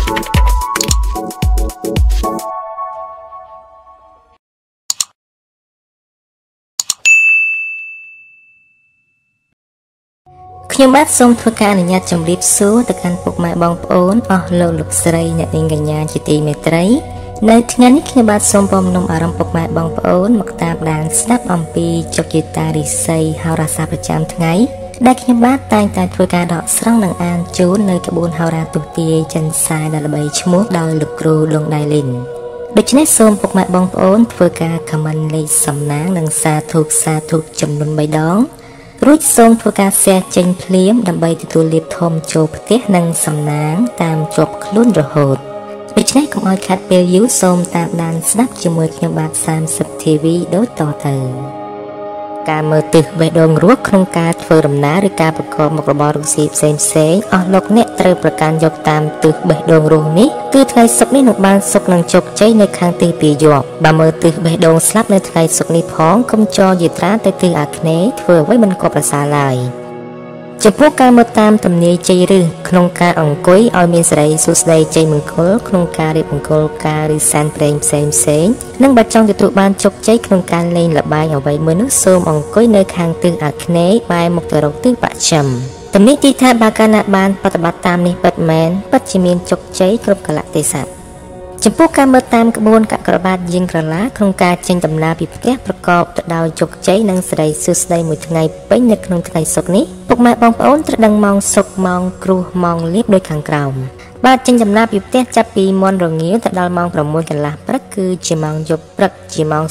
ខ្ញុំបាទសូមធ្វើការអនុញ្ញាតជម្រាបសួរទៅកាន់ពុកម៉ែបងប្អូនអស់លោកស្រីអ្នកនាងកញ្ញាជាទីមេត្រីនៅថ្ងៃនេះខ្ញុំបាទសូមបំណុំអារម្មណ៍ពុកម៉ែបងប្អូនមកតាមដានស្ដាប់អំពីចុកយេតារិស័យហោរាសាស្ត្រប្រចាំថ្ងៃដែលខ្ញុំបាទតែងតែធ្វើការដកស្រង់និងអានជូននៅក្បួនហោរាទុតិយចិនសាយដែលល្បីឈ្មោះដោយលោកគ្រូលងដៃលីនដូច្នេះសូមពុកម៉ែបងប្អូនធ្វើការ comment លេខសំណាងនិងសាធុចំនួន3ដងរួចសូមធ្វើការ share ចេញភ្លាមដើម្បីទទួលលាភធំចូលផ្ទះនិងសំណាងតាមជាប់ខ្លួនរហូតដូច្នេះកុំឲ្យខាត់ពេលយូរសូមតាមដានស្ដាប់ជាមួយខ្ញុំបាទ30 TV ដូចតទៅការមើលទិសបេះដូងរស់ក្នុងការធ្វើដំណើរឬការប្រកបមុខរបររកស៊ីផ្សេងអស់លោកអ្នកត្រូវប្រកាន់យកតាមទិសបេះដូងរស់នេះគឺថ្ងៃសុក្រនេះនឹងបានសុខនិងជោគជ័យនៅខាងទិសពីយប់បើមើលទិសបេះដូងស្លាប់នៅថ្ងៃសុក្រនេះផងកុំចោលយាត្រាទៅទិសអាគ្នេយ៍ធ្វើអ្វីមិនគួរប្រសើរឡើយចំពោះការមើលតាមទំនាយជ័យឬក្នុងការអង្គុយឲ្យមានសេរីសួស្តីជ័យមង្គលក្នុងការរៀបមង្គលការឬសែនព្រេងផ្សេងនិងបើចង់ទទួលបានជោគជ័យក្នុងការលេងល្បែងអ្វីមួយនោះសូមអង្គុយនៅខាងទិសអាគ្នេយ៍បែរមុខទៅរកទិសបស្ចិមទំនាយទីថាបើកាលណាបានប្រតិបត្តិតាមនេះពិតមែនពិតជាមានជោគជ័យគ្រប់កលៈទេសៈចំពោះការមើលតាមក្បួនកាក់ក្របាតយាងក្រឡាក្នុងការចេញដំណើរពីផ្ទះប្រកបទៅដោយជោគជ័យនិងសេរីសួស្តីមួយថ្ងៃពេញនៅក្នុងថ្ងៃសុក្រនេះពុកម៉ែបងប្អូនត្រូវដឹងម៉ោងសុក្រម៉ោងគ្រោះម៉ោងលៀបដូចខាងក្រោមបាទចេញដំណើរពីផ្ទះចាប់ពីមាន់រងាវទៅដល់ម៉ោង 6 កន្លះព្រឹកគឺជាម៉ោងយប់ព្រឹកជាម៉ោង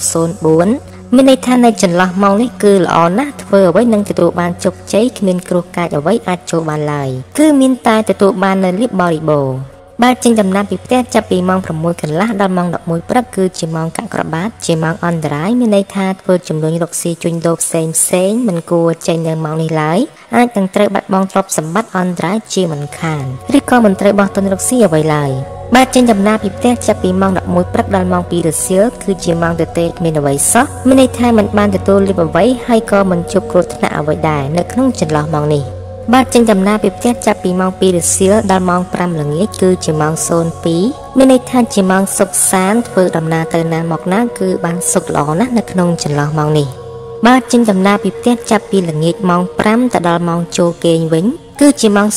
04 មានន័យថានៅចន្លោះម៉ោងនេះគឺល្អណាស់ធ្វើអ្វីនឹងទទួលបានជោគជ័យគ្មានគ្រោះកាចអ្វីអាចចូលបានឡើយគឺមានតែទទួលបាននៅលៀបបរិបូរណ៍បាទចេញដំណើរពីផ្ទះចាប់ពីម៉ោង 6 កន្លះដល់ម៉ោង 11 ព្រឹកគឺជាម៉ោងកាក់ក្របាតជាម៉ោងអន្តរាយមានន័យថាធ្វើចំនួនរកស៊ីជួញដូរផ្សេងមិនគួរចេញនៅម៉ោងនេះឡើយអាចនឹងត្រូវបាត់បង់ទ្រព្យសម្បត្តិអន្តរាយជាមិនខានឬក៏មិនត្រូវបោះទុនរកស៊ីអ្វីឡើយបាទចេញដំណើរពីផ្ទះចាប់ពីម៉ោង 11 ព្រឹកដល់ម៉ោង 2 រសៀលគឺជាម៉ោងទទេគ្មានអ្វីសោះមានន័យថាមិនបានទទួលលាភអ្វីហើយក៏មិនជួបគ្រោះថ្នាក់អ្វីដែរនៅក្នុងចន្លោះម៉ោងនេះបាទចេញដំណើរពីផ្ទះចាប់ពីម៉ោង 2 រសៀលដល់ម៉ោង 5 ល្ងាចគឺជាម៉ោង 02 មានន័យថាជាម៉ោងសុខសាន្តធ្វើដំណើរទៅណាមកណាគឺបានសុខល្អណាស់នៅក្នុងចន្លោះម៉ោងនេះបាទចេញដំណើរពីផ្ទះចាប់ពីល្ងាចម៉ោង 5 ទៅដល់ម៉ោងចូលគេងវិញគឺជាម៉ោង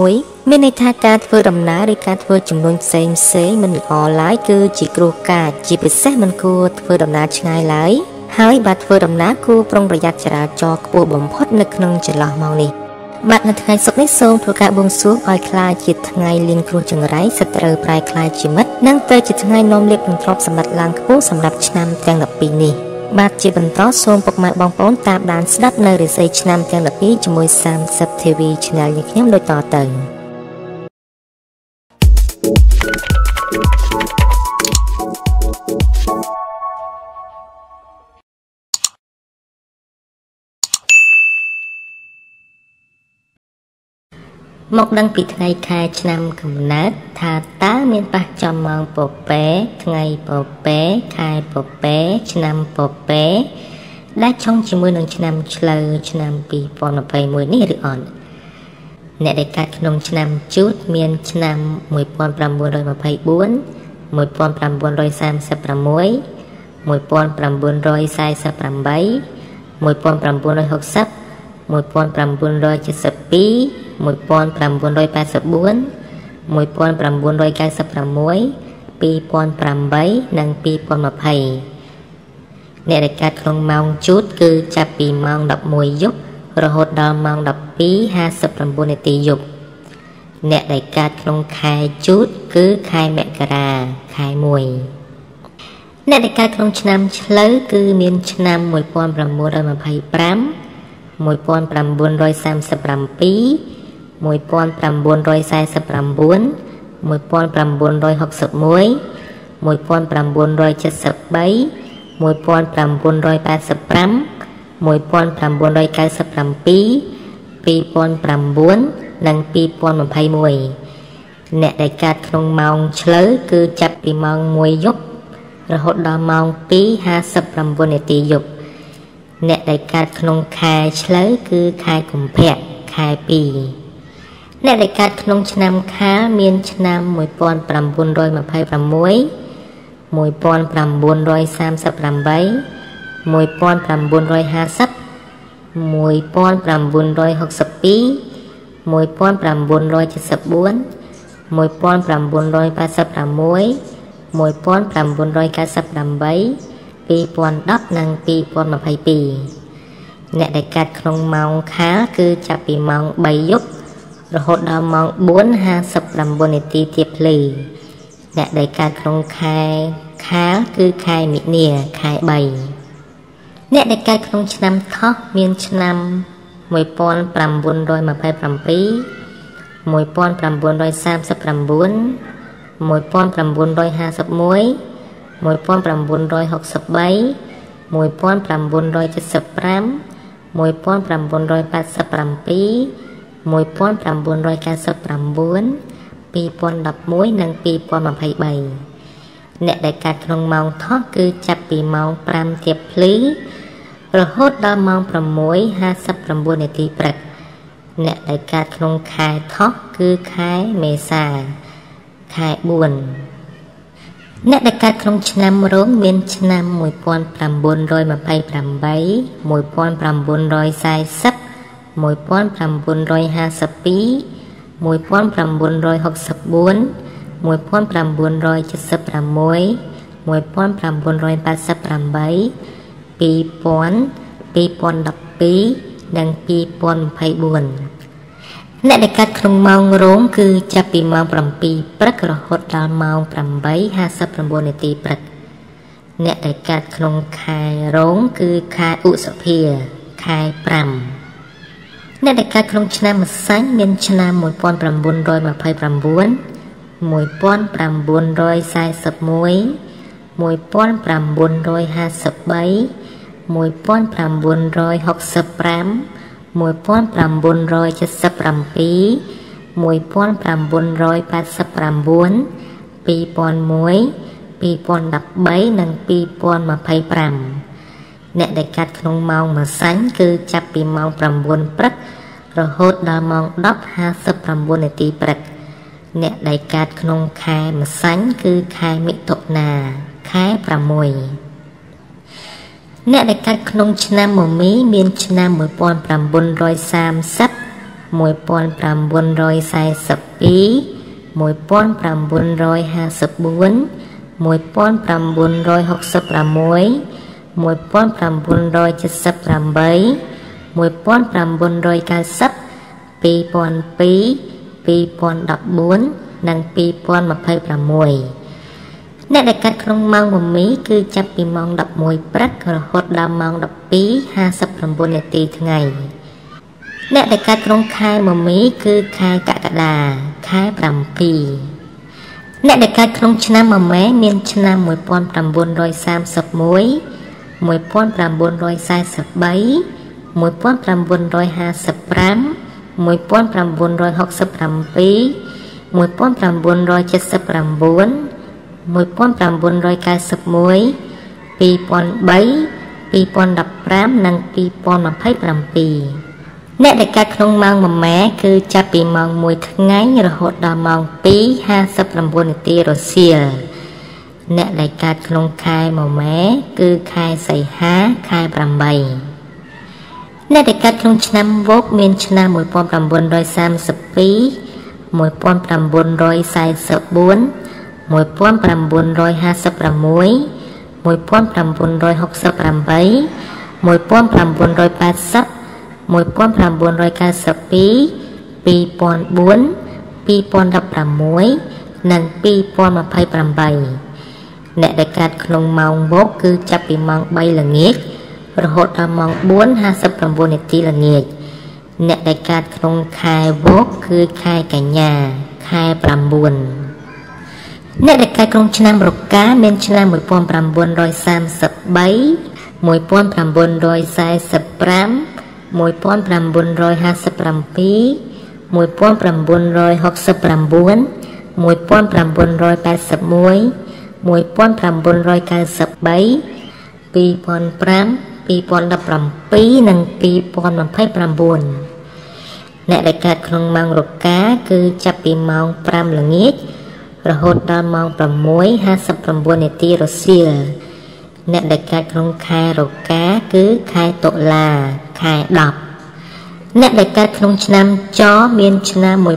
01 មានន័យថាការធ្វើដំណើរឬការធ្វើចំនួនផ្សេងមិនល្អឡើយគឺជាគ្រោះកាចជាពិសេសមិនគួរធ្វើដំណើរឆ្ងាយឡើយហើយបាទធ្វើដំណើរគួរប្រុងប្រយ័ត្នចរាចរណ៍ខ្ពស់បំផុតនៅក្នុងចន្លោះម៉ោងនេះបាទនៅថ្ងៃសុក្រនេះសូមធ្វើការបួងសួងឲ្យខ្លាចជាថ្ងៃលៀងគ្រោះចង្រៃសត្រូវប្រែខ្លាចជាមិត្តនិងទៅជាថ្ងៃនាំលាភនិងទ្រព្យសម្បត្តិឡើងខ្ពស់សម្រាប់ឆ្នាំទាំង12នេះបាទជាបន្តសូមពុកម៉ែបងប្អូនតាមដានស្ដាប់នៅរិស័យឆ្នាំទាំង12ជាមួយ30 TV Channel យើងខ្ញុំដូចតទៅមកដឹងពីថ្ងៃខែឆ្នាំកំណើតថាតើមានប៉ះចំម៉ោងពពែថ្ងៃពពែខែពពែឆ្នាំពពែដែលឆុងជាមួយនឹងឆ្នាំឆ្លូវឆ្នាំ2021នេះឬអត់អ្នកដែលកើតក្នុងឆ្នាំជូតមានឆ្នាំ1924 1936 1948 1960 1972 1984 1996 2008 និង 2020 អ្នកដែលកើតក្នុងម៉ោងជូតគឺចាប់ពីម៉ោង 11 យប់រហូតដល់ម៉ោង 12:59 នាទីយប់អ្នកដែលកើតក្នុងខែជូតគឺខែមករាខែ 1អ្នកដែលកើតក្នុងឆ្នាំឆ្លូវគឺមានឆ្នាំ1925 1937 1949 1961 1973 1985 1997 2009 និង 2021 អ្នកដែលកើតក្នុងម៉ោងឆ្លូវគឺចាប់ពីម៉ោង 1 យប់រហូតដល់ម៉ោង 2:59 នាទីយប់អ្នកដែលកើតក្នុងខែឆ្លូវគឺខែកុម្ភៈខែ 2 អ្នកដែលកើតក្នុងឆ្នាំខាលមានឆ្នាំ1926 1938 1950 1962 1974 1986 1986 1998 2010និង2022អ្នកដែលកាត់ក្នុងម៉ោងខាលគឺចាប់ពីម៉ោង 3 យប់រហូតដល់ម៉ោង 4:59 នាទីទៀបភ្លឺអ្នកដែលកាត់ក្នុងខែខាលគឺខែមិនិនាខែ 3 អ្នកដែលកាត់ក្នុងឆ្នាំថោះមានឆ្នាំ1927 1939 1951 1963 1975 1987 1999 2011 និង 2023 អ្នកដែលកាត់ក្នុងម៉ោងថោះគឺចាប់ពីម៉ោង 5 ទៀបភ្លឺរហូតដល់ម៉ោង 6:59 នាទីព្រឹកអ្នកដែលកាត់ក្នុងខែថោះគឺខែមេសាខែ 4 អ្នកដែលកើតក្នុងឆ្នាំរោងមានឆ្នាំ1928 1940 1952 1964 1976 1988 2000 2012 និង 2024 អ្នកដែលកាត់ក្នុងម៉ោងរោងគឺចាប់ពីម៉ោង 7 ព្រឹករហូតដល់ម៉ោង 8:59 នាទីព្រឹកអ្នកដែលកាត់ក្នុងខែរោងគឺខែឧសភាខែ 5 អ្នកដែលកាត់ក្នុងឆ្នាំម្សាញ់មានឆ្នាំ1929 1941 1953 1965 1977 1989 2001 2013 និង 2025 អ្នកដែលកាត់ក្នុងម៉ោងម្សាញ់គឺចាប់ពីម៉ោង 9 ព្រឹករហូតដល់ម៉ោង 10:59 នាទីព្រឹកអ្នកដែលកាត់ក្នុងខែម្សាញ់គឺខែមិថុនាខែ 6 អ្នកដែលកាត់ក្នុងឆ្នាំមមីមានឆ្នាំ1930 1942 1954 1966 1978 1990 2002 2014 និង 2026 អ្នកដែលកាត់ក្នុងម៉ោងមមីគឺចាប់ពីម៉ោង 11 ព្រឹករហូតដល់ម៉ោង 12:59 នាទីថ្ងៃអ្នកដែលកាត់ក្នុងខែមមីគឺខែកក្កដាខែ 7 អ្នកដែលកាត់ក្នុងឆ្នាំមមែមានឆ្នាំ1931 1943 1967 1979 1991 2003 2015 និង 2027 អ្នកដែលកាត់ក្នុងម៉ោងមម៉ែគឺចាប់ពីម៉ោង 1 ថ្ងៃរហូតដល់ម៉ោង 2:59 នាទីរសៀលអ្នកដែលកាត់ក្នុងខែមម៉ែគឺខែសីហាខែ 8 អ្នកដែលកាត់ក្នុងឆ្នាំវោកមានឆ្នាំ1932 1944 1956 1968 1980 1992 2004 2016 និង 2028 អ្នកដែលកាត់ក្នុងម៉ោងវោកគឺចាប់ពីម៉ោង 3 ល្ងាចរហូតដល់ម៉ោង 4:59 នាទីល្ងាចអ្នកដែលកាត់ក្នុងខែវោកគឺខែកញ្ញាខែ 9 អ្នកដែលកាត់ក្នុងឆ្នាំរកាមានឆ្នាំ1933 1945 1957 1969 1981 1993 2005 2017 និង 2029 អ្នកដែលកើតក្នុងម៉ោងរកាគឺចាប់ពីម៉ោង 5 ល្ងាចរហូតដល់ម៉ោង 6:59 នាទីរសៀលអ្នកដែលកើតក្នុងខែរកាគឺខែតុលាខែ 10អ្នកដែលកើតក្នុងឆ្នាំចមានឆ្នាំ 1934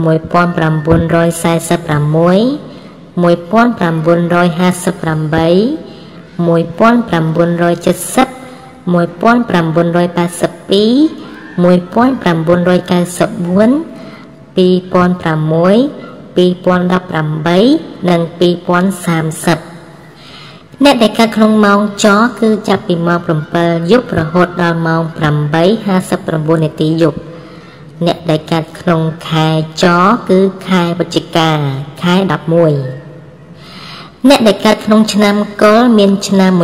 1946 1958 1970 1982 1994 2006 2018 និង 2030 អ្នកដែលកើតក្នុងម៉ោងចគឺចាប់ពីម៉ោង 7 យប់រហូតដល់ម៉ោង 8:59 នាទីយប់អ្នកដែលកើតក្នុងខែចគឺខែវិច្ឆិកាខែ 11 អ្នកដែលកើតក្នុងឆ្នាំកុរមានឆ្នាំ 1935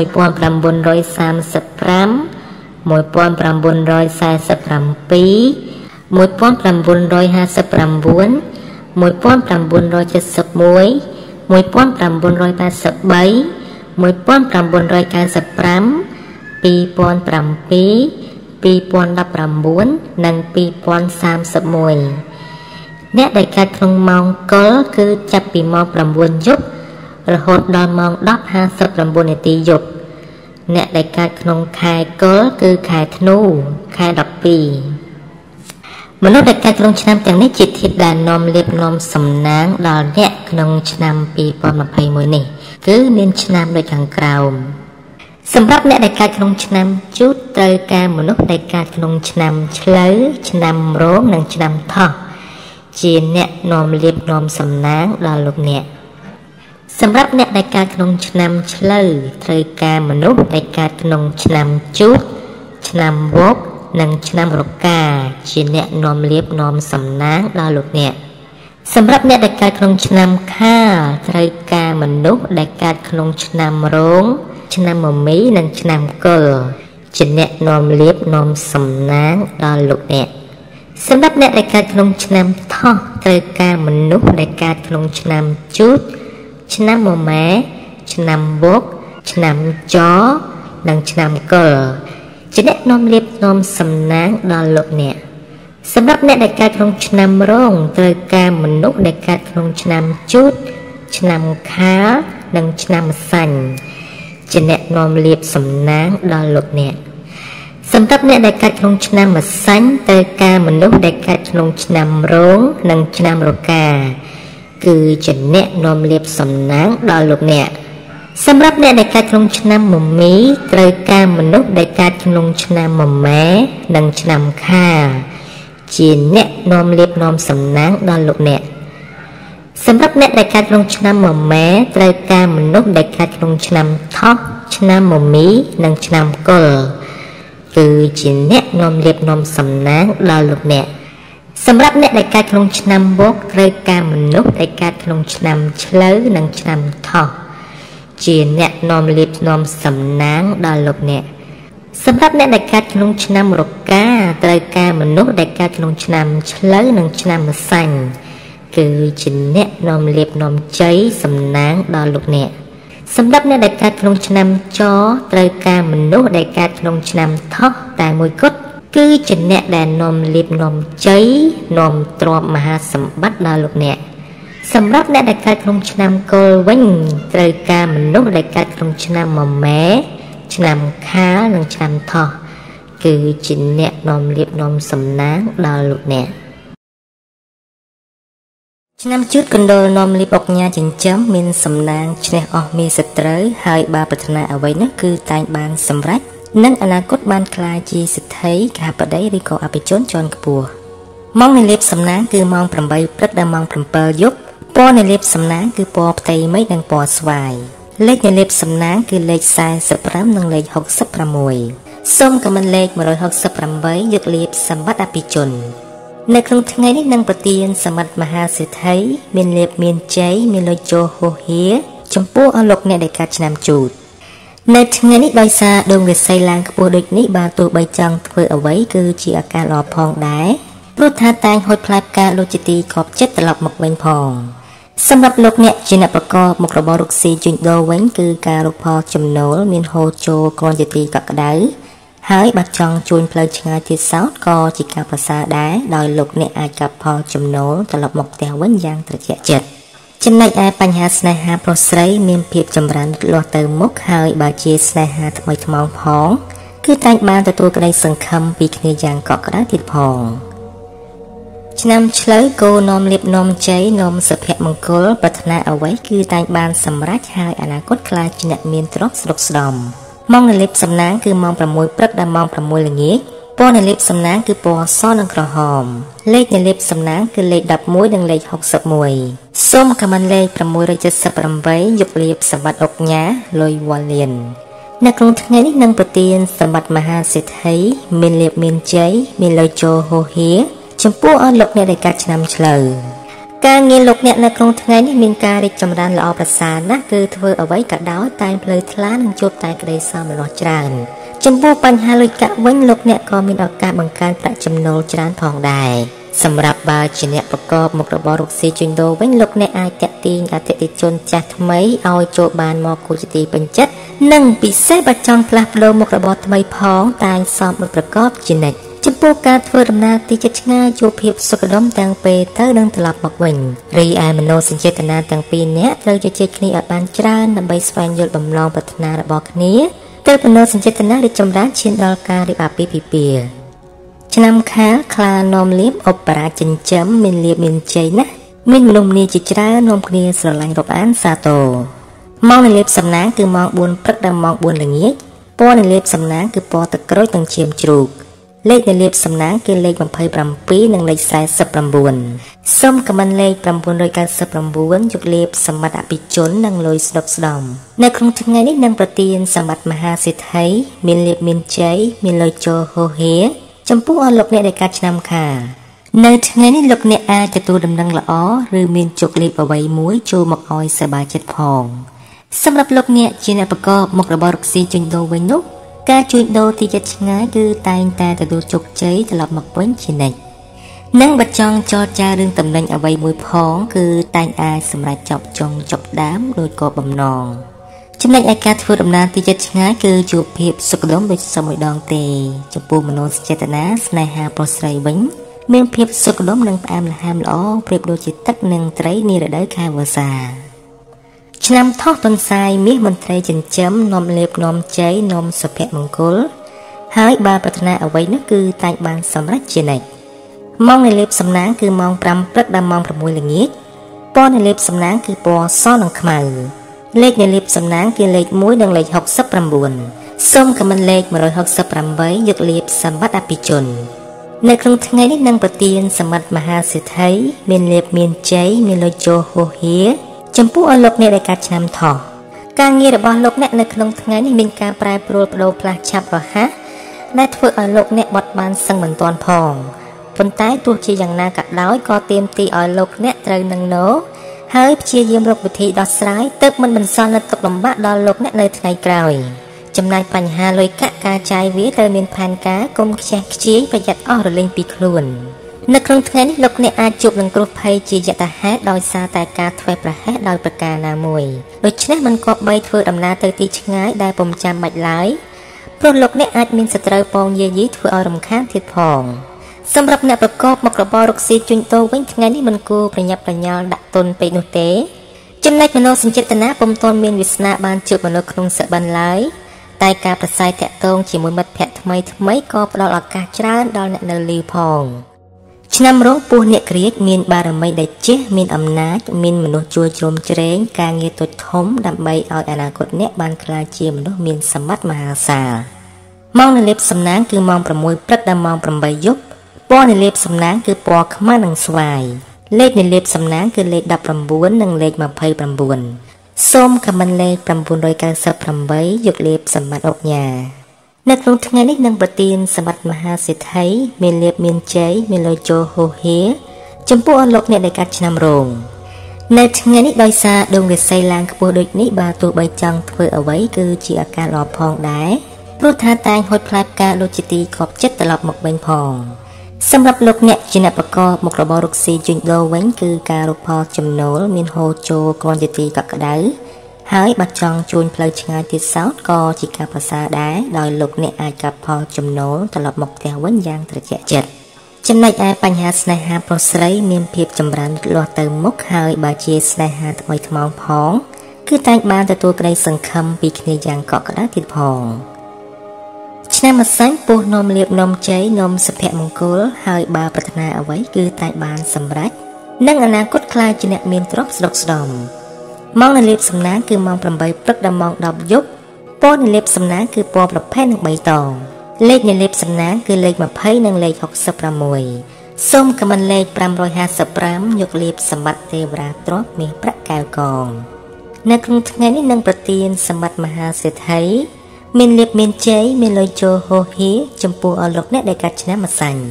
1947 1959 1971 1983 1995 2007 2019 និង 2031 អ្នកដែលកើតក្នុងម៉ោងកុរគឺចាប់ពីម៉ោង 9 យប់រហូតដល់ម៉ោង 10:59 នាទីយប់អ្នកដែលកើតក្នុងខែកុរគឺខែធ្នូខែ 12 មនុស្សដែលកើតក្នុងឆ្នាំទាំងនេះជាធាតុដែលនាំលាភនាំសំណាងដល់អ្នកក្នុងឆ្នាំ 2021 នេះគឺមានឆ្នាំដូចខាងក្រោមសម្រាប់អ្នកដែលកើតក្នុងឆ្នាំជូតត្រូវការមនុស្សដែលកើតក្នុងឆ្នាំឆ្លូវឆ្នាំរោងនិងឆ្នាំថោះជាអ្នកនាំលាភនាំសំណាងដល់លោកអ្នកសម្រាប់អ្នកដែលកើតក្នុងឆ្នាំឆ្លូវត្រូវការមនុស្សដែលកើតក្នុងឆ្នាំជូតឆ្នាំវកនិងឆ្នាំរកាជាអ្នកនាំលាភនាំសំណាងដល់លោកអ្នកសម្រាប់អ្នកដែលកើតក្នុងឆ្នាំខាលត្រូវការមនុស្សដែលកើតក្នុងឆ្នាំរោងឆ្នាំមមីនិងឆ្នាំកុរជាអ្នកនាំលាភនាំសំណាងដល់លោកអ្នកសម្រាប់អ្នកដែលកើតក្នុងឆ្នាំថោះត្រូវការមនុស្សដែលកើតក្នុងឆ្នាំជូតឆ្នាំមម៉ែឆ្នាំវកឆ្នាំចនិងឆ្នាំកុរជាអ្នកនាំលាភនាំសំណាងដល់លោកអ្នកសម្រាប់អ្នកដែលកើតក្នុងឆ្នាំរោងត្រូវការមនុស្សដែលកើតក្នុងឆ្នាំជូតឆ្នាំខាលនិងឆ្នាំសាញ់ជាអ្នកនាំលាភសំណាងដល់លោកអ្នកសម្រាប់អ្នកដែលកើតក្នុងឆ្នាំម្សាញ់ត្រូវការមនុស្សដែលកើតក្នុងឆ្នាំរោងនិងឆ្នាំរកាគឺជាអ្នកនាំលាភសំណាងដល់លោកអ្នកសម្រាប់អ្នកដែលកើតក្នុងឆ្នាំមមីត្រូវការមនុស្សដែលកើតក្នុងឆ្នាំមម៉ែនិងឆ្នាំខាលជាអ្នកនាំលាភនាំសំណាងដល់លោកអ្នកសម្រាប់អ្នកដែលកើតក្នុងឆ្នាំមម៉ែត្រូវការមនុស្សដែលកើតក្នុងឆ្នាំថោះឆ្នាំមមីនិងឆ្នាំកុរគឺជាអ្នកនាំលាភនាំសំណាងដល់លោកអ្នកសម្រាប់អ្នកដែលកើតក្នុងឆ្នាំវកត្រូវការមនុស្សដែលកើតក្នុងឆ្នាំឆ្លូវនិងឆ្នាំថោះជាអ្នកនាំលាភនាំសំណាងដល់លោកអ្នកសម្រាប់អ្នកដែលកើតក្នុងឆ្នាំរកាត្រូវការមនុស្សដែលកើតក្នុងឆ្នាំឆ្លូវនិងឆ្នាំម្សាញ់គឺជាអ្នកនាំលាភនាំជ័យសំណាងដល់លោកអ្នកសម្រាប់អ្នកដែលកើតក្នុងឆ្នាំចត្រូវការមនុស្សដែលកើតក្នុងឆ្នាំថោះតែមួយគត់គឺជាអ្នកដែលនាំលាភនាំជ័យនាំទ្រព្យមហាសម្បត្តិដល់លោកអ្នកសម្រាប់អ្នកដែលកើតក្នុងឆ្នាំកុរវិញត្រូវការមនុស្សដែលកើតក្នុងឆ្នាំមម៉ែឆ្នាំខាលនិងឆ្នាំថោះគឺជាអ្នកនាំលាភនាំសំណាងដល់លោកអ្នកឆ្នាំជូតកណ្ដុរនាំលាភអុកញ៉ាចិញ្ចឹមមានសំណាងឈ្នះអស់មាសត្រូវហើយបើប្រាថ្នាអ្វីនោះគឺតែងបានសម្រេចនិងអនាគតបានក្លាយជាសិទ្ធិកហបតីឬក៏អភិជនជាន់ខ្ពស់ម៉ោងនៃលាភសំណាងគឺម៉ោង 8 ព្រឹកដល់ម៉ោង 7 យប់ពណ៌នៃលាភសំណាងគឺពណ៌ផ្ទៃមេឃនិងពណ៌ស្វាយលេខនៃលាភសំណាងគឺលេខ45និងលេខ66សូមខមមិនលេខ168យកលាភសម្បត្តិអភិជននៅក្នុងថ្ងៃនេះនឹងប្រទានសម្បត្តិមហាសិទ្ធិមានលាភមានជ័យមានលុយចូលហួសហៀចំពោះអស់លោកអ្នកដែលកើតឆ្នាំជូតនៅថ្ងៃនេះដោយសារដងរាសីឡើងខ្ពស់ដូចនេះបាទទោះបីចង់ធ្វើអ្វីគឺជាអាការល្អផងដែរព្រោះថាតែងហូចផ្លែផ្កាលោកជាទីខប់ចិត្តត្រឡប់មកវិញផងសម្រាប់លោកអ្នកជាអ្នកប្រកបមុខរបររកស៊ីជួញដូរវិញគឺការរកផលចំណូលមានហូរចូលគ្រាន់ជាទីកក់ក្ដៅ ហើយបាត់ចង់ជួញផ្លូវឆ្ងាយទៀតសោតក៏ជាការប្រសើរដែរដោយលោកអ្នកអាចកាប់ផលចំណូលត្រឡប់មកផ្ទះវិញយ៉ាងត្រជាក់ចិត្តចំណែកឯបញ្ហាស្នេហាប្រុសស្រីមានភាពចម្រើនលូតលាស់ទៅមុខហើយបើជាស្នេហាថ្មីថ្មោងផងគឺតែងបានទទួលក្តីសង្ឃឹមពីគ្នាយ៉ាងកក់ក្ដៅទៀតផងឆ្នាំឆ្លូវគោនាំលៀបនាំជ័យនាំសុភមង្គលប្រាថ្នាអ្វីគឺតែងបានសម្រេចហើយអនាគតក្លាយជាអ្នកមានទ្រព្យស្រុកស្ដំម៉ោងនៅលៀបសំណាងគឺម៉ោង6ព្រឹកដល់ម៉ោង6ល្ងាចពណ៌នៅលៀបសំណាងគឺពណ៌សនិងក្រហមលេខនៅលៀបសំណាងគឺលេខ11និងលេខ61សូមខមមិនលេខ678យកលៀបសម្បត្តិអុកញ៉ាលុយវ៉ាលៀននៅក្នុងថ្ងៃនេះនឹងប្រទានសម្បត្តិមហាសេដ្ឋីមានលៀបមានជ័យមានលុយចូលហូហៀចំពោះអស់លោកអ្នកដែលកាត់ឆ្នាំឆ្លូវការងារលោកអ្នកនៅក្នុងថ្ងៃនេះមានការរីកចម្រើនល្អប្រសើរណាស់គឺធ្វើអ្វីក៏ដោយតែផ្លូវថ្លានិងជួបតែក្តីសោមនស្សច្រើនចំពោះបញ្ហាលុយកាក់វិញលោកអ្នកក៏មានឱកាសបង្កើនប្រាក់ចំណូលច្រើនផងដែរសម្រាប់បើជាអ្នកប្រកបមុខរបររកស៊ីជួញដូរវិញលោកអ្នកអាចតាក់ទាញអតិថិជនចាស់ថ្មីឲ្យចូលបានមកគូជាទីពេញចិត្តនិងពិសេសបើចង់ផ្លាស់ប្ដូរមុខរបរថ្មីផងតែសមមុខប្រកបជានិច្ចចំពោះការធ្វើដំណើរទីជិតឆ្ងាយជួបភាពសុខដុមទាំងពេលទៅនិងត្រឡប់មកវិញរីឯមនោសញ្ចេតនាទាំងពីរនាក់ត្រូវជជែកគ្នាឲ្យបានច្រើនដើម្បីស្វែងយល់បំណងប្រាថ្នារបស់គ្នាទើបមនោសញ្ចេតនារីកចម្រើនឈានដល់ការរៀបអាពាហ៍ពិពាហ៍ឆ្នាំខាលខ្លានាំលៀបអបរាចិញ្ចឹមមានលៀបមានជ័យណាស់មានមនុស្សម្នាជាច្រើននាំគ្នាស្រឡាញ់រាប់អានសាទរម៉ោងនៅលៀបសំណាងគឺម៉ោង4ព្រឹកដល់ម៉ោង4ល្ងាចពណ៌នៅលៀបសំណាងគឺពណ៌ទឹកក្រូចនិងឈាមជ្រូកលេខនៅលៀបសំណាងគឺលេខ27និងលេខ49សូមខមមិនលេខ999យកលៀបសម្បត្តិអភិជននិងលុយស្ដុកស្ដំនៅក្នុងថ្ងៃនេះនឹងប្រទានសម្បត្តិមហាសេដ្ឋីមានលៀបមានជ័យមានលុយចូលហូហៀចំពោះអស់លោកអ្នកដែលកាត់ឆ្នាំខាលនៅថ្ងៃនេះលោកអ្នកអាចទទួលដំណឹងល្អឬមានជោគលាភអ្វីមួយចូលមកឲ្យសប្បាយចិត្តផងសម្រាប់លោកអ្នកជាអ្នកប្រកបមុខរបររកស៊ីជួញដូរវិញនោះការជួញដូរទីជិតឆ្ងាយគឺតែងតែទទួលជោគជ័យត្រឡប់មកវិញជានិច្ចនិងបើចង់ចរចារឿងតំណែងអ្វីមួយផងគឺតែងអាចសម្រេចចប់ចុងចប់ដើមដោយក៏បំណងចំណែកឯការធ្វើដំណើរទីជិតឆ្ងាយគឺជួបភាពសុខដុមដូចសមួយដងទេចំពោះមនោសញ្ចេតនាស្នេហាប្រុសស្រីវិញមានភាពសុខដុមនិងផ្អែមល្ហែមល្អប្រៀបដូចជាទឹកនិងត្រីនារដូវខែវស្សាឆ្នាំថោះទុនសាយមាសមន្ត្រីចិញ្ចឹមនាំលៀបនាំជ័យនាំសុភមង្គលហើយបើប្រាថ្នាអ្វីនោះគឺតែងបានសម្រេចជានិច្ចម៉ោងនៃលៀបសំណាងគឺម៉ោង5ព្រឹកដល់ម៉ោង6ល្ងាចពណ៌នៃលៀបសំណាងគឺពណ៌សនិងខ្មៅលេខនៃលៀបសំណាងគឺលេខ1និងលេខ69សូមខមមិនលេខ168យកលៀបសម្បត្តិអភិជននៅក្នុងថ្ងៃនេះនឹងប្រទានសម្បត្តិមហាសេដ្ឋីមានលៀបមានជ័យមានលុយចូលហូហៀចំពោះអស់លោកអ្នកដែលកាត់ឆ្នាំថោះការងាររបស់លោកអ្នកនៅក្នុងថ្ងៃនេះមានការប្រែប្រួលប្ដូរផ្លាស់ឆាប់រហ័សដែលធ្វើឲ្យលោកអ្នកបត់បានសឹងមិនទាន់ផងប៉ុន្តែទោះជាយ៉ាងណាក៏ដោយក៏ទាមទារឲ្យលោកអ្នកត្រូវនឹងណូហើយព្យាយាមរកវិធីដោះស្រាយទើបមិនបន្សល់នូវទុក្ខលំបាកដល់លោកអ្នកនៅថ្ងៃក្រោយចំណែកបញ្ហាលុយកាក់ការចាយវាត្រូវមានផែនការកុំខ្ជះខ្ជាយប្រយ័ត្នអស់រលែងពីខ្លួននៅក្នុងថ្ងៃនេះលោកអ្នកអាចជួបនឹងគ្រោះភ័យជាយថាហេតុដោយសារតែការធ្វេសប្រហែសដោយប្រការណាមួយដូច្នេះមិនគប្បីធ្វើដំណើរទៅទីឆ្ងាយដែលពុំចាំបាច់ឡើយព្រោះលោកអ្នកអាចមានសត្រូវពងយាយីធ្វើឲ្យរំខានទៀតផងសម្រាប់អ្នកប្រកបមុខរបររកស៊ីជួញដូរវិញថ្ងៃនេះមិនគួរប្រញាប់ប្រញាល់ដាក់ទុនពេកនោះទេចំណែកមនោសញ្ចេតនាពុំទាន់មានវាសនាបានជួបមនុស្សក្នុងសិបិនឡើយតែការប្រស័យតាក់ទងជាមួយមិត្តភក្តិថ្មីក៏ផ្ដល់ឱកាសច្រើនដល់អ្នកនៅលីផងឆ្នាំរោងពោះអ្នកក្រៀកមានបារមីដែលជះមានអំណាចមានមនុស្សជួយជ្រោមជ្រែងការងារតូចធំដើម្បីឲ្យអនាគតអ្នកបានក្លាយជាមនុស្សមានសម្បត្តិមហាសាលម៉ោងនៅលៀបសំណាងគឺម៉ោង6ព្រឹកដល់ម៉ោង8យប់ពណ៌នៅលៀបសំណាងគឺពណ៌ខ្មៅនិងស្វាយលេខនៅលៀបសំណាងគឺលេខ19និងលេខ29សូមខមមិនលេខ998យកលៀបសម្បត្តិអុកញ៉ានៅក្នុងថ្ងៃនេះនឹងប្រទានសម្បត្តិមហាសេដ្ឋីមានលៀបមានជ័យមានលុយចូលហូហៀចំពោះអស់លោកអ្នកដែលកាត់ឆ្នាំរោងនៅថ្ងៃនេះដោយសារដងរាសីឡើងខ្ពស់ដូចនេះបើទោះបីចង់ធ្វើអ្វីគឺជាអាការល្អផងដែរព្រោះថាតែងហូចផ្លែផ្កាដូចជាទីខប់ចិត្តត្រឡប់មកវិញផងសម្រាប់លោកអ្នកជាអ្នកប្រកបមុខរបររកស៊ីជួញដូរវិញគឺការរកផលចំណូលមានហូរចូលគ្រាន់ជាទីកក់ក្ដៅ ហើយបាត់ចង់ជួញផ្លូវឆ្ងាយទៀតសោតក៏ជាការប្រសើរដែរដោយលោកអ្នកអាចកាប់ផលចំណូលត្រឡប់មកផ្ទះវិញយ៉ាងត្រជាក់ចិត្តចំណែកឯបញ្ហាស្នេហាប្រុសស្រីមានភាពចម្រើនលាស់ទៅមុខហើយបើជាស្នេហាថ្មីថ្មោងផងគឺតែងបានទទួលក្តីសង្ឃឹមពីគ្នាយ៉ាងកក់ក្ដៅទៀតផងឆ្នាំម្សាញ់ពោះនំលៀបនំជ័យនំសុភមង្គលហើយបើប្រាថ្នាអ្វីគឺតែងបានសម្រេចនិងអនាគតខ្លាចជាអ្នកមានទ្រព្យស្ដុកស្ដម្ភម៉ោងនៃលេបសំណាងគឺម៉ោង 8 ព្រឹកដល់ម៉ោង 10 យប់ពណ៌នៃលេបសំណាងគឺពណ៌ប្រផេះនិងបៃតងលេខនៃលេបសំណាងគឺលេខ 20 និងលេខ 66សូមខមមិនលេខ 555យកលេបសម្បត្តិទេវរាទ្រព្យមាសប្រាក់កែវកងនៅក្នុងថ្ងៃនេះនឹងប្រទានសម្បត្តិមហាសេដ្ឋីមានលេបមានជ័យមានលុយចូលហូហៀចំពោះអស់លោកអ្នកដែលកាត់ឆ្នាំម្សាញ់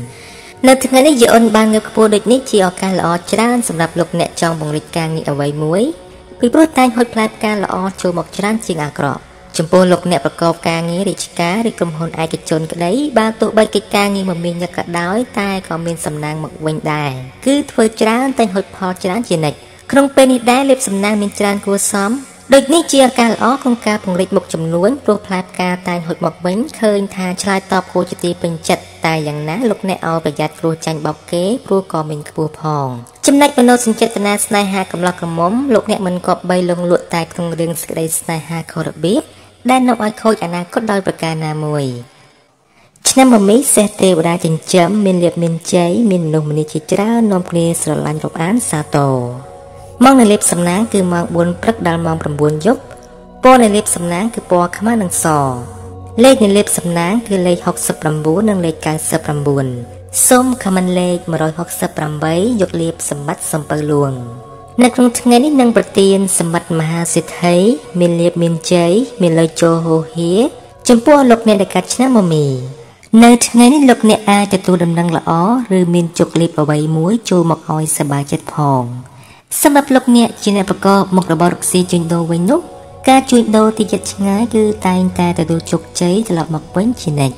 នៅថ្ងៃនេះយអូនបានងើបខ្ពស់ដូចនេះជាឱកាសល្អច្រើនសម្រាប់លោកអ្នកចង់ពង្រីកការងារអ្វីមួយពីព្រោះតែងហុចផ្លែផ្កាល្អចូលមកច្រើនជាងអាក្រក់ចំពោះលោកអ្នកប្រកបការងាររាជការឬក្រុមហ៊ុនឯកជនក្តីបើទោះបីកិច្ចការងារមមាញឹកក៏ដោយតែក៏មានសំណាងមកវិញដែរគឺធ្វើច្រើនតែងហុចផលច្រើនជានិច្ចក្នុងពេលនេះដែរលេបសំណាងមានច្រើនគួរសមដូចនេះជាឱកាសល្អក្នុងការពង្រីកមុខចំនួនព្រោះផ្លែផ្កាតែងហុចមកវិញឃើញថាឆ្លើយតបគួរជាទីពេញចិត្តតែយ៉ាងណាលោកអ្នកឲ្យប្រយ័ត្នគ្រោះចាញ់បោកគេព្រោះក៏មានខ្ពស់ផងចំណែកមនោសញ្ចេតនាស្នេហាកំឡោះក្រមុំលោកអ្នកមិនគប្បីលងលក់តែក្នុងរឿងសេចក្តីស្នេហាខុសរបៀបដែលនាំឲ្យខូចអនាគតដោយប្រការណាមួយឆ្នាំមមីសេះទេវតាចិញ្ចឹមមានលៀបមានជ័យមានមនុស្សម្នាជាច្រើននាំគ្នាស្រឡាញ់រាប់អានសាទរម៉ោងនៃលេបសំណាងគឺម៉ោង 4 ព្រឹកដល់ម៉ោង 9 យប់ពណ៌នៃលេបសំណាងគឺពណ៌ខ្មៅនិងសលេខនៃលេបសំណាងគឺលេខ 69 និងលេខ 99សូមខមមិនលេខ 168យកលេបសម្បត្តិសំពៅលួងនៅក្នុងថ្ងៃនេះនឹងប្រទានសម្បត្តិមហាសេដ្ឋីមានលេបមានជ័យមានលុយចូលហូហៀចំពោះលោកអ្នកដែលកាត់ឆ្នាំមមីនៅថ្ងៃនេះលោកអ្នកអាចទទួលដំណឹងល្អឬមានជោគលាភអ្វីមួយចូលមកឲ្យសប្បាយចិត្តផងសម្រាប់លោកអ្នកជាអ្នកប្រកបមុខរបររកស៊ីជួញដូរវិញនោះការជួញដូរទីចិត្តឆ្ងាយគឺតែងតែទទួលជោគជ័យត្រឡប់មកវិញជានិច្ច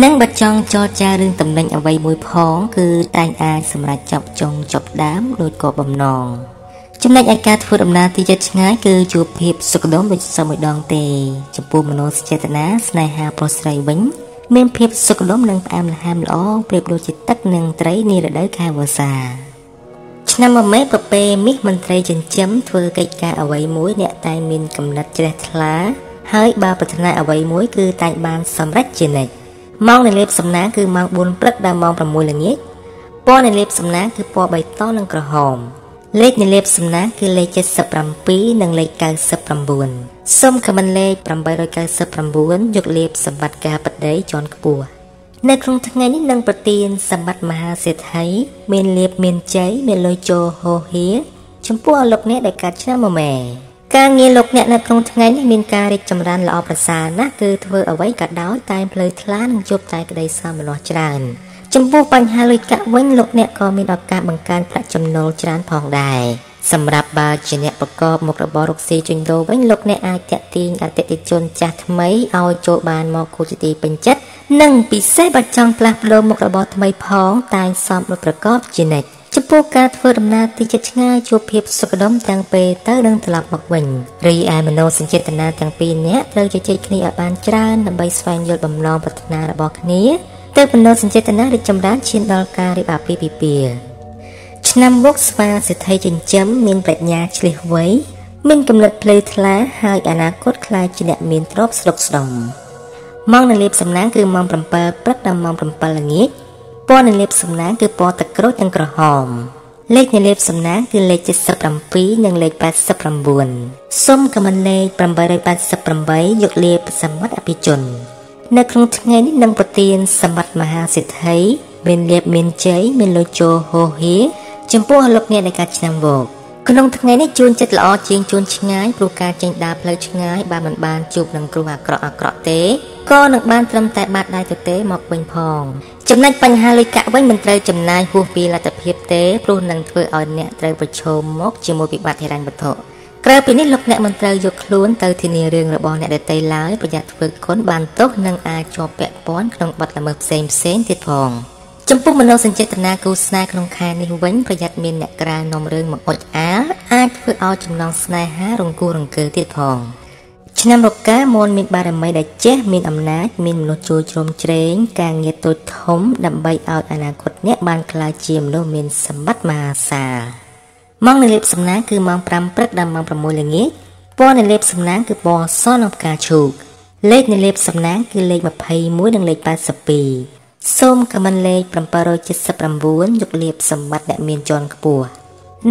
និងបើចង់ចរចារឿងតំណែងអ្វីមួយផងគឺតែងអាចសម្រេចចាប់ចុងចាប់ដើមដោយក៏បំណងចំណែកឯការធ្វើដំណើរទីចិត្តឆ្ងាយគឺជួបភាពសុខដុមដូចសមួយដងទេចំពោះមនោសញ្ចេតនាស្នេហាប្រុសស្រីវិញមានភាពសុខដុមនិងផ្អែមល្ហែមល្អប្រៀបដូចជាទឹកនិងត្រីនារដូវខែវស្សាឆ្នាំមមេប្រពេមាសមន្ត្រីចិញ្ចឹមធ្វើកិច្ចការអ្វីមួយអ្នកតែងមានកំណត់ជ្រះថ្លាហើយបើប្រាថ្នាអ្វីមួយគឺតែងបានសម្រេចជានិច្ចម៉ោងនៃលេបសំណាងគឺម៉ោង 4 ព្រឹកដល់ម៉ោង 6 ល្ងាចពណ៌នៃលេបសំណាងគឺពណ៌បៃតងនិងក្រហមលេខនៃលេបសំណាងគឺលេខ 77 និងលេខ 99សូមខមមិនលេខ 899យកលេបសម្បត្តិការបដីជាន់ខ្ពស់នៅក្នុងថ្ងៃនេះនឹងប្រទានសម្បត្តិមហាសេដ្ឋីមានលេបមានជ័យមានលុយចូលហូហៀចំពោះលោកអ្នកដែលកាត់ឆ្នាំមមែការងារលោកអ្នកនៅក្នុងថ្ងៃនេះមានការរីកចម្រើនល្អប្រសើរណាស់គឺធ្វើអ្វីក៏ដោយតែផ្លូវថ្លានិងជួបតែក្តីសោមនស្សច្រើនចំពោះបញ្ហាលុយកាក់វិញលោកអ្នកក៏មានឱកាសបង្កើនប្រាក់ចំណូលច្រើនផងដែរសម្រាប់បើជាអ្នកប្រកបមុខរបររកស៊ីជួញដូរវិញលោកអ្នកអាចតាក់ទាញអតិថិជនចាស់ថ្មីឲ្យចូលបានមកគូជាទីពេញចិត្តនិងពិសេសបើចង់ផ្លាស់ប្ដូរមុខរបរថ្មីផងតែងសមដោយប្រកបជានិច្ចចំពោះការធ្វើដំណើរទីជិតឆ្ងាយជួបភាពសុខដុមទាំងពេលទៅនិងត្រឡប់មកវិញរីឯមនោសញ្ចេតនាទាំងពីរនាក់ត្រូវជជែកគ្នាឲ្យបានច្រើនដើម្បីស្វែងយល់បំណងប្រាថ្នារបស់គ្នាទើបមនោសញ្ចេតនារីកចម្រើនឈានដល់ការរៀបអាពាហ៍ពិពាហ៍ឆ្នាំវកស្វាសេដ្ឋីចិញ្ចឹមមានប្រាជ្ញាឆ្លៀសវៃមានគំនិតភ្លឺថ្លាហើយអនាគតខ្លាចជាអ្នកមានទ្រព្យស្ដុកស្ដម្ភម៉ោងនៃលេបសំណាងគឺម៉ោង 7 ព្រឹកដល់ម៉ោង 7 ល្ងាចពណ៌នៃលេបសំណាងគឺពណ៌ទឹកក្រូចនិងក្រហមលេខនៃលេបសំណាងគឺលេខ 77 និងលេខ 89សូមខមមិនលេខ 888យកលេបសម្បត្តិអភិជននៅក្នុងថ្ងៃនេះនឹងប្រទានសម្បត្តិមហាសេដ្ឋីមានលេបមានជ័យមានលុយចូលហូហៀចំពោះលោកអ្នកដែលកាត់ឆ្នាំវកក្នុងថ្ងៃនេះជួនចិត្តល្អជាងជួនឆ្ងាយព្រោះការចេញដើរផ្លូវឆ្ងាយបើមិនបានជួបនឹងគ្រោះអាក្រក់ទេក៏នឹងបានត្រឹមតែបាត់ដៃទទេមកវិញផងចំណែកបញ្ហាលុយកាក់វិញមិនត្រូវចំណាយហួសពីលទ្ធភាពទេព្រោះនឹងធ្វើឲ្យអ្នកត្រូវប្រឈមមុខជាមួយវិបត្តិហិរញ្ញវត្ថុក្រៅពីនេះលោកអ្នកមិនត្រូវយកខ្លួនទៅធានារឿងរបស់អ្នកដទៃឡើយប្រយ័ត្នធ្វើគុណបានទោសនិងអាចជាប់ពាក់ព័ន្ធក្នុងបទល្មើសផ្សេងទៀតផងចំពោះមនោសញ្ចេតនាគូស្នេហ៍ក្នុងខែនេះវិញប្រយ័ត្នមានអ្នកក្រាននាំរឿងមកអុចអាលអាចធ្វើ ធ្វើឲ្យចំណងស្នេហារង្គោះរង្គើទៀតផងឆ្នាំរកាមនមានបារមីដែលចេះមានអំណាចមានមនុស្សជួយជ្រោមជ្រែងការងារតូចធំដើម្បីឲ្យអនាគតអ្នកបានក្លាយជាមនុស្សមានសម្បត្តិមហាសាលម៉ោងនៃលេបសំណាងគឺម៉ោង5ព្រឹកដល់ម៉ោង6ល្ងាចពណ៌នៃលេបសំណាងគឺពណ៌សនិងផ្កាឈូកលេខនៃលេបសំណាងគឺលេខ21និងលេខ82សូមខមមិនលេខ779យកលេបសម្បត្តិអ្នកមានជាន់ខ្ពស់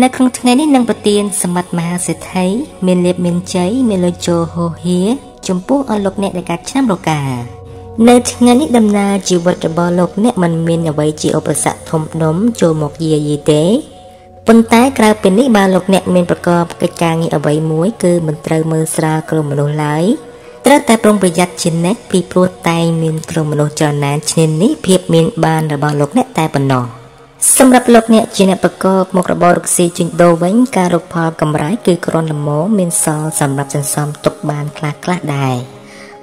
នៅក្នុងថ្ងៃនេះនឹងប្រទានសម្បត្តិមហាសេដ្ឋីមានលេបមានជ័យមានលុយចូលហូហៀចំពោះអស់លោកអ្នកដែលកាត់ឆ្នាំរកានៅថ្ងៃនេះដំណើរជីវិតរបស់លោកអ្នកមិនមានអ្វីជាឧបសគ្គធំដុំចូលមកយាយីទេប៉ុន្តែក្រៅពីនេះបើលោកអ្នកមានប្រកបកិច្ចការងារអ្វីមួយគឺមិនត្រូវមើលស្រាលក្រុមមនុស្សឡើយត្រូវតែប្រុងប្រយ័ត្នជានិច្ចពីព្រោះតែងមានក្រុមមនុស្សច្រើនណាស់ឈ្នានេះភាពមានបានរបស់លោកអ្នកតែប៉ុណ្ណោះសម្រាប់លោកអ្នកជាអ្នកប្រកបមុខរបររកស៊ីជួញដូរវិញការរកផលកម្រៃគឺគ្រាន់ល្មមមានសល់សម្រាប់សន្សំទុកបានខ្លះដែរ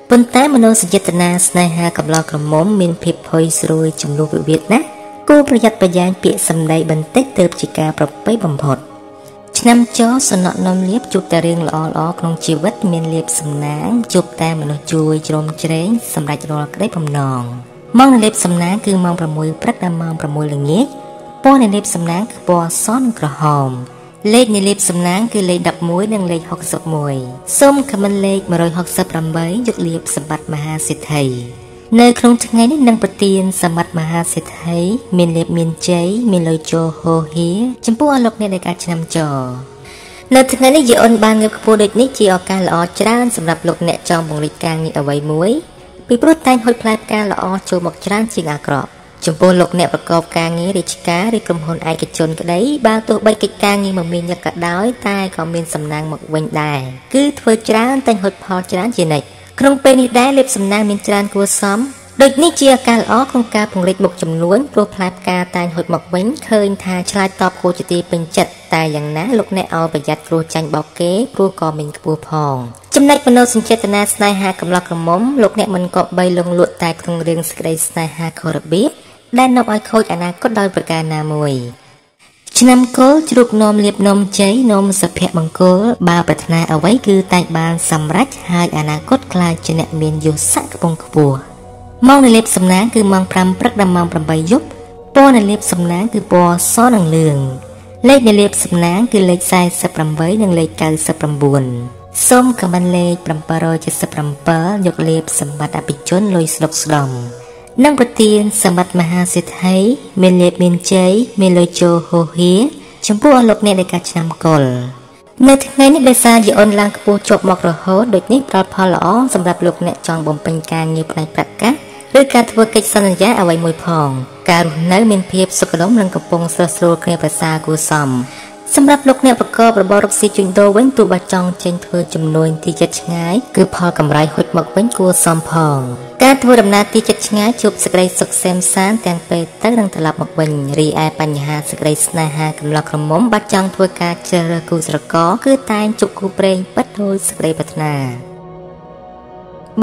ប៉ុន្តែមនោសញ្ចេតនាស្នេហាកំឡោះក្រមុំមានភាពផុយស្រួយចំនួនវិវាទណាស់គួរប្រយ័ត្នប្រយែងពាក្យសម្ដីបន្តិចទើបជាការប្រពៃបំផុតឆ្នាំចសំណក់នំលៀបជួបតែរឿងល្អៗក្នុងជីវិតមានលៀបសំណាងជួបតែមនុស្សជួយជ្រោមជ្រែងសម្រាប់រាល់ក្តីបំណងម៉ោងនៃលៀបសំណាងគឺម៉ោង6ព្រឹកដល់ម៉ោង6ល្ងាចពណ៌នៃលេបសំណាងគឺពណ៌សនិងក្រហមលេខនៃលេបសំណាងគឺលេខ11និងលេខ61សូមខមមិនលេខ168យកលេបសម្បត្តិមហាសេដ្ឋីនៅក្នុងថ្ងៃនេះនឹងប្រទានសម្បត្តិមហាសេដ្ឋីមានលេបមានជ័យមានលុយចូលហូហៀចំពោះអស់លោកអ្នកដែលកាត់ឆ្នាំចនៅថ្ងៃនេះយេអូនបានងើបខ្ពស់ដូចនេះជាឱកាសល្អច្រើនសម្រាប់លោកអ្នកចង់ពង្រីកការងារអ្វីមួយពីព្រោះតែងហុចផ្លែផ្កាល្អចូលមកច្រើនជាងអាក្រក់ចំពោះលោកអ្នកប្រកបការងាររាជការឬក្រុមហ៊ុនឯកជនក្តីបើទោះបីកិច្ចការងារមិនមានយកក៏ដោយតែក៏មានសំណាងមកវិញដែរគឺធ្វើច្រើនតែងហុចផលច្រើនជានិច្ចក្នុងពេលនេះដែរលេបសំណាងមានច្រើនគួរសមដូចនេះជាឱកាសល្អក្នុងការពង្រីកមុខចំនួនព្រោះផ្លែផ្កាតែងហុចមកវិញឃើញថាឆ្លើយតបគួរជាទីពេញចិត្តតែយ៉ាងណាលោកអ្នកឲ្យប្រយ័ត្នគ្រោះចាញ់បោកគេព្រោះក៏មានខ្ពស់ផងចំណែកមនោសញ្ចេតនាស្នេហាកំឡោះក្រមុំលោកអ្នកមិនគប្បីលងលក់តែក្នុងរឿងសេចក្តីស្នេហាខុសរបៀបដែលនាំឲ្យខូចអនាគតដោយប្រការណាមួយឆ្នាំគោលជ្រូកនាំលៀបនំជ័យនំសុភមង្គលបើប្រាថ្នាអ្វីគឺតែងបានសម្រេចហើយអនាគតក្លាយជាអ្នកមានយស័ក្តិខ្ពង់ខ្ពស់ម៉ោងនៃលៀបសំណាងគឺម៉ោង5ព្រឹកដល់ម៉ោង8យប់ពណ៌នៃលៀបសំណាងគឺពណ៌សនិងលឿងលេខនៃលៀបសំណាងគឺលេខ48និងលេខ99សូមខមមិនលេខ777យកលេបសម្បត្តិអភិជនលុយស្ដុកស្ដំនិងប្រទានសម្បត្តិមហាសេដ្ឋីមានលេបមានជ័យមានលុយចូលហូហៀចំពោះអស់លោកអ្នកដែលកាត់ឆ្នាំកុលនៅថ្ងៃនេះដោយសារយេអូនឡើងខ្ពស់ជាប់មករហូតដូចនេះផ្ដល់ផលល្អសម្រាប់លោកអ្នកចង់បំពេញការងារផ្នែកប្រកាសឬការធ្វើកិច្ចសន្យាអ្វីមួយផងការរស់នៅមានភាពសុខដុមនិងកំពុងស្រស់ស្រួលគ្នាប្រសើរគួរសមសម្រាប់លោកអ្នកប្រកបរបររកស៊ីជួញដូរវិញទោះបើចង់ចេញធ្វើចំនួនទីចិត្តឆ្ងាយគឺផលកម្រៃហុចមកវិញគួរសមផងការធ្វើដំណើរទីចិត្តឆ្ងាយជួបសេចក្តីសុខសេមសានទាំងពេលទៅនិងត្រឡប់មកវិញរីឯបញ្ហាសេចក្តីស្នេហាកំឡោះក្រមុំបាត់ចង់ធ្វើការជ្រើសរើសគូស្រករគឺតែងជប់គូព្រេងពិតដោយសេចក្តីប្រាថ្នា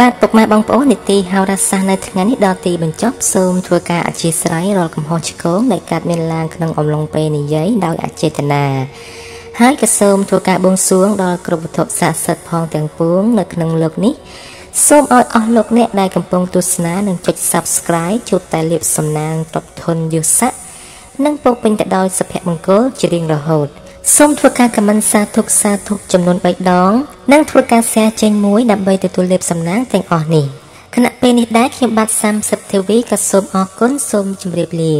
បាទពុកម៉ែបងប្អូននីតិហោរាសាស្ត្រនៅថ្ងៃនេះដល់ទីបញ្ចប់សូមធ្វើការអធិស្ឋានរាល់កំហុសឆ្គងដែលកើតមានឡើងក្នុងអំឡុងពេលនិយាយដោយអចេតនាហើយក៏សូមធ្វើការបួងសួងដល់គ្រប់វត្ថុស័ក្តិសិទ្ធិផងទាំងពួងនៅក្នុងលោកនេះសូមឲ្យអស់លោកអ្នកដែលកំពុងទស្សនានិងចុច Subscribe ជួបតែលាភសំណាងទ្រព្យធនយស័ក្តិនិងពោពេញទៅដោយសុភមង្គលជារៀងរហូតសូមធ្វើការខមមិនសាធុចំនួន3ដងនិងធ្វើការ share ចេញមួយដើម្បីទទួលលាភសំណាងទាំងអស់នេះខណៈពេលនេះដែរខ្ញុំបាទ30 TV ក៏សូមអរគុណសូមជម្រាបលា